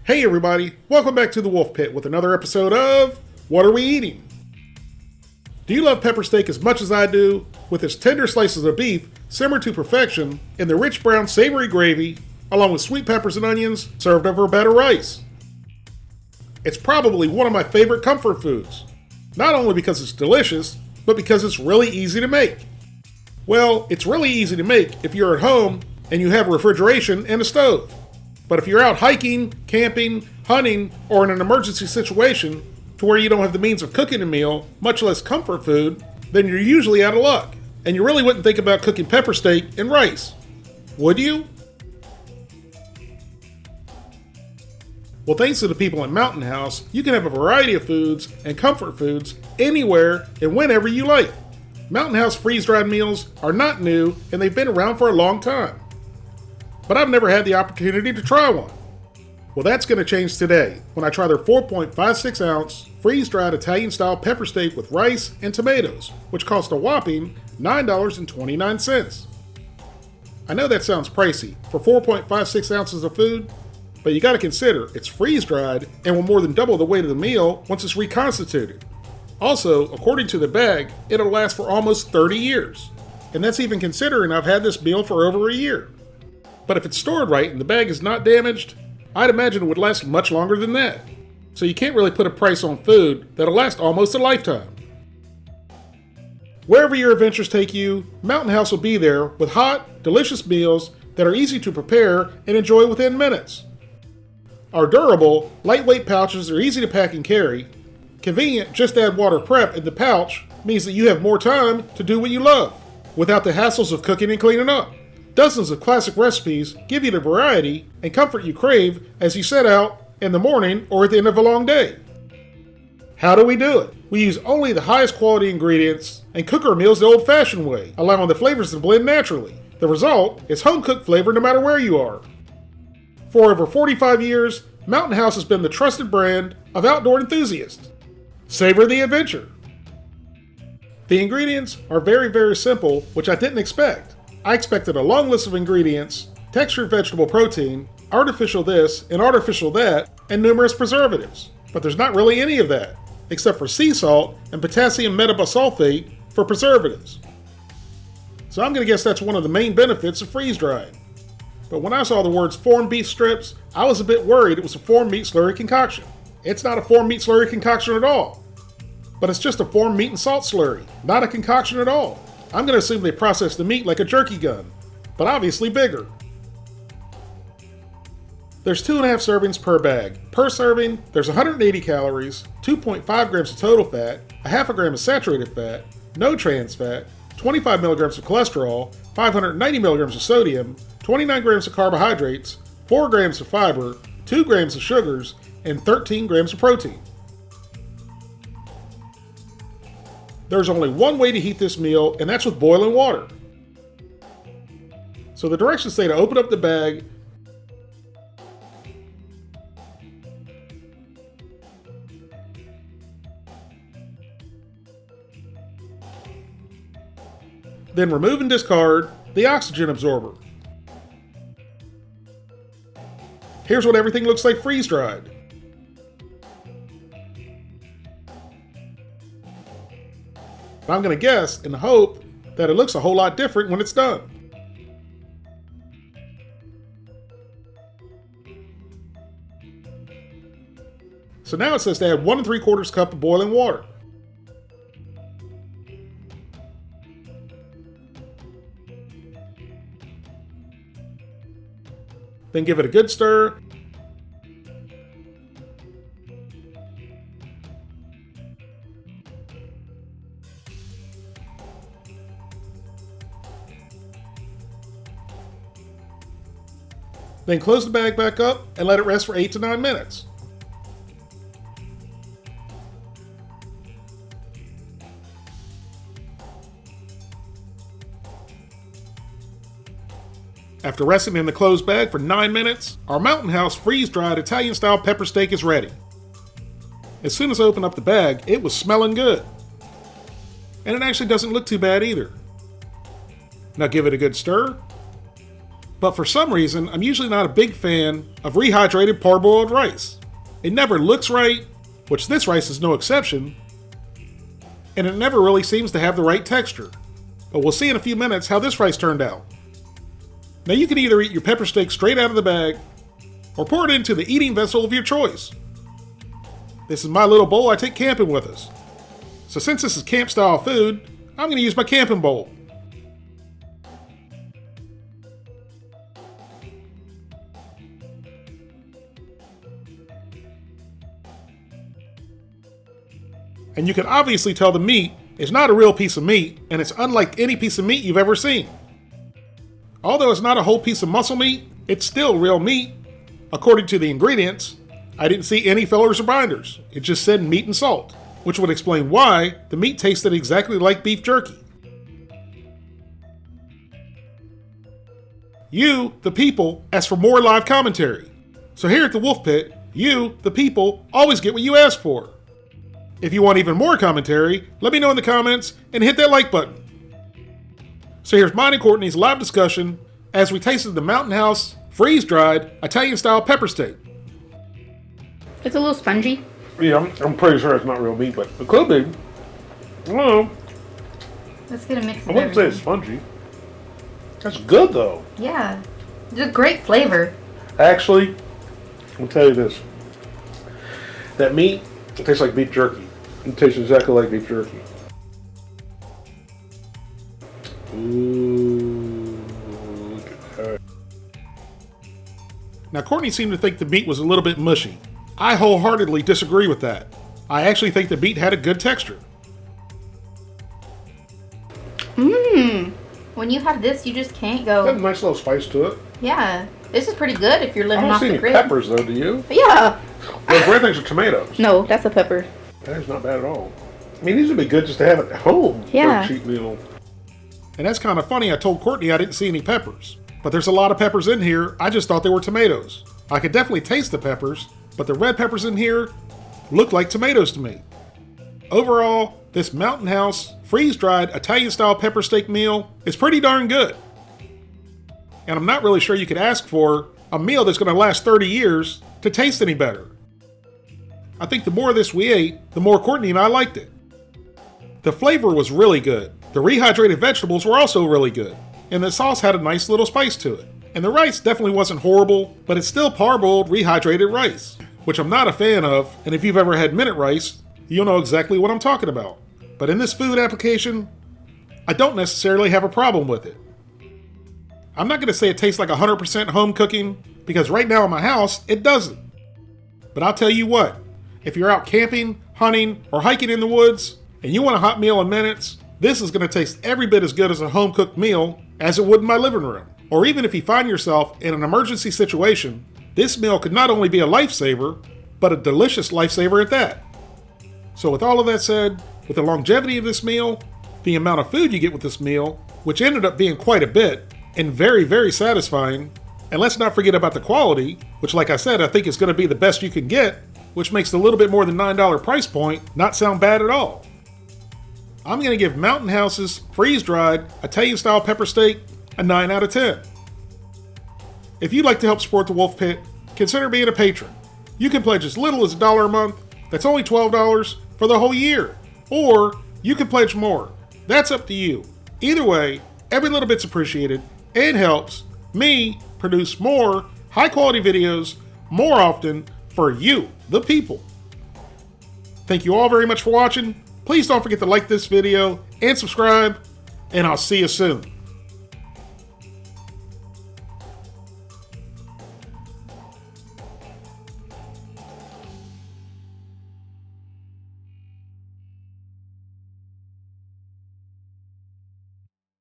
Hey everybody, welcome back to the Wolf Pit with another episode of What Are We Eating? Do you love pepper steak as much as I do, with its tender slices of beef simmered to perfection in the rich brown savory gravy, along with sweet peppers and onions served over better rice? It's probably one of my favorite comfort foods, not only because it's delicious, but because it's really easy to make. Well, it's really easy to make if you're at home and you have refrigeration and a stove. But if you're out hiking, camping, hunting, or in an emergency situation to where you don't have the means of cooking a meal, much less comfort food, then you're usually out of luck. And you really wouldn't think about cooking pepper steak and rice. Would you? Well, thanks to the people at Mountain House, you can have a variety of foods and comfort foods anywhere and whenever you like. Mountain House freeze-dried meals are not new, and they've been around for a long time. But I've never had the opportunity to try one. Well, that's going to change today when I try their 4.56 ounce freeze-dried Italian-style pepper steak with rice and tomatoes, which cost a whopping $9.29. I know that sounds pricey for 4.56 ounces of food, but you got to consider it's freeze-dried and will more than double the weight of the meal once it's reconstituted. Also, according to the bag, it'll last for almost 30 years. And that's even considering I've had this meal for over a year. But if it's stored right and the bag is not damaged, I'd imagine it would last much longer than that. So you can't really put a price on food that'll last almost a lifetime. Wherever your adventures take you, Mountain House will be there with hot, delicious meals that are easy to prepare and enjoy within minutes. Our durable, lightweight pouches are easy to pack and carry. Convenient, just add water prep in the pouch means that you have more time to do what you love, without the hassles of cooking and cleaning up. Dozens of classic recipes give you the variety and comfort you crave as you set out in the morning or at the end of a long day. How do we do it? We use only the highest quality ingredients and cook our meals the old-fashioned way, allowing the flavors to blend naturally. The result is home-cooked flavor no matter where you are. For over 45 years, Mountain House has been the trusted brand of outdoor enthusiasts. Savor the adventure. The ingredients are very simple, which I didn't expect. I expected a long list of ingredients, textured vegetable protein, artificial this and artificial that, and numerous preservatives. But there's not really any of that, except for sea salt and potassium metabisulfate for preservatives. So I'm going to guess that's one of the main benefits of freeze-drying. But when I saw the words formed beef strips, I was a bit worried it was a formed meat slurry concoction. It's not a formed meat slurry concoction at all. But it's just a formed meat and salt slurry, not a concoction at all. I'm going to assume they process the meat like a jerky gun, but obviously bigger. There's 2.5 servings per bag. Per serving, there's 180 calories, 2.5 grams of total fat, a half a gram of saturated fat, no trans fat, 25 milligrams of cholesterol, 590 milligrams of sodium, 29 grams of carbohydrates, 4 grams of fiber, 2 grams of sugars, and 13 grams of protein. There's only one way to heat this meal, and that's with boiling water. So the directions say to open up the bag, then remove and discard the oxygen absorber. Here's what everything looks like freeze-dried. I'm going to guess and hope that it looks a whole lot different when it's done. So now it says to add 1 3/4 cup of boiling water. Then give it a good stir. Then close the bag back up and let it rest for 8 to 9 minutes. After resting in the closed bag for 9 minutes, our Mountain House freeze-dried Italian-style pepper steak is ready. As soon as I opened up the bag, it was smelling good. And it actually doesn't look too bad either. Now give it a good stir. But for some reason, I'm usually not a big fan of rehydrated parboiled rice. It never looks right, which this rice is no exception, and it never really seems to have the right texture. But we'll see in a few minutes how this rice turned out. Now you can either eat your pepper steak straight out of the bag, or pour it into the eating vessel of your choice. This is my little bowl I take camping with us. So since this is camp style food, I'm going to use my camping bowl. And you can obviously tell the meat is not a real piece of meat, and it's unlike any piece of meat you've ever seen. Although it's not a whole piece of muscle meat, it's still real meat. According to the ingredients, I didn't see any fillers or binders. It just said meat and salt, which would explain why the meat tasted exactly like beef jerky. You, the people, asked for more live commentary. So here at the Wolf Pit, you, the people, always get what you ask for. If you want even more commentary, let me know in the comments and hit that like button. So here's mine and Courtney's live discussion as we tasted the Mountain House freeze-dried Italian-style pepper steak. It's a little spongy. Yeah, I'm pretty sure it's not real meat, but it could be. I don't know. Let's get a mix of I wouldn't say it's spongy. That's good, though. Yeah. It's a great flavor. Actually, I'll tell you this. That meat, it tastes like beef jerky. It tastes exactly like beef jerky. Ooh, look at that. Now Courtney seemed to think the meat was a little bit mushy. I wholeheartedly disagree with that. I actually think the meat had a good texture. When you have this, you just can't go. Got a nice little spice to it. Yeah. This is pretty good if you're I living don't off see the any grid. peppers, though, do you? Yeah. Those red things are tomatoes. No, that's a pepper. That is not bad at all. I mean, these would be good just to have at home Yeah. for a cheap meal. And that's kind of funny, I told Courtney I didn't see any peppers. But there's a lot of peppers in here, I just thought they were tomatoes. I could definitely taste the peppers, but the red peppers in here look like tomatoes to me. Overall, this Mountain House freeze-dried Italian-style pepper steak meal is pretty darn good. And I'm not really sure you could ask for a meal that's going to last 30 years to taste any better. I think the more of this we ate, the more Courtney and I liked it. The flavor was really good. The rehydrated vegetables were also really good. And the sauce had a nice little spice to it. And the rice definitely wasn't horrible, but it's still parboiled rehydrated rice, which I'm not a fan of, and if you've ever had minute rice, you'll know exactly what I'm talking about. But in this food application, I don't necessarily have a problem with it. I'm not going to say it tastes like 100% home cooking, because right now in my house, it doesn't. But I'll tell you what, if you're out camping, hunting, or hiking in the woods, and you want a hot meal in minutes, this is going to taste every bit as good as a home-cooked meal as it would in my living room. Or even if you find yourself in an emergency situation, this meal could not only be a lifesaver, but a delicious lifesaver at that. So with all of that said, with the longevity of this meal, the amount of food you get with this meal, which ended up being quite a bit, and very, very satisfying, and let's not forget about the quality, which like I said, I think is going to be the best you can get, which makes the little bit more than $9 price point not sound bad at all. I'm going to give Mountain House's freeze-dried Italian-style pepper steak a 9 out of 10. If you'd like to help support the Wolf Pit, consider being a patron. You can pledge as little as $1 a month. That's only $12 for the whole year. Or you can pledge more. That's up to you. Either way, every little bit's appreciated and helps me produce more high-quality videos more often for you, the people. Thank you all very much for watching. Please don't forget to like this video and subscribe, and I'll see you soon.